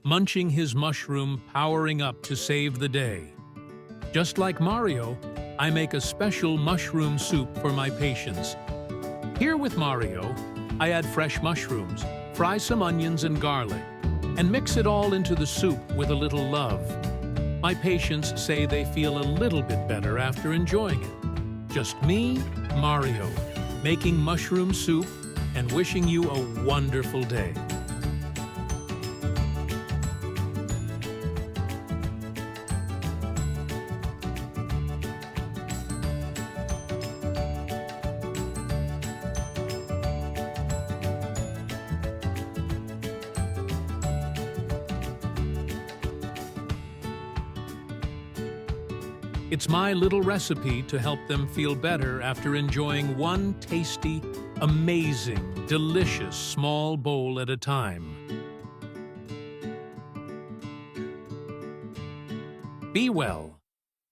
munching his mushroom, powering up to save the day. Just like Mario, I make a special mushroom soup for my patients. Here with Mario, I add fresh mushrooms, fry some onions and garlic, and mix it all into the soup with a little love. My patients say they feel a little bit better after enjoying it. Just me, Mario, making mushroom soup and wishing you a wonderful day. It's my little recipe to help them feel better after enjoying one tasty, amazing, delicious small bowl at a time. Be well.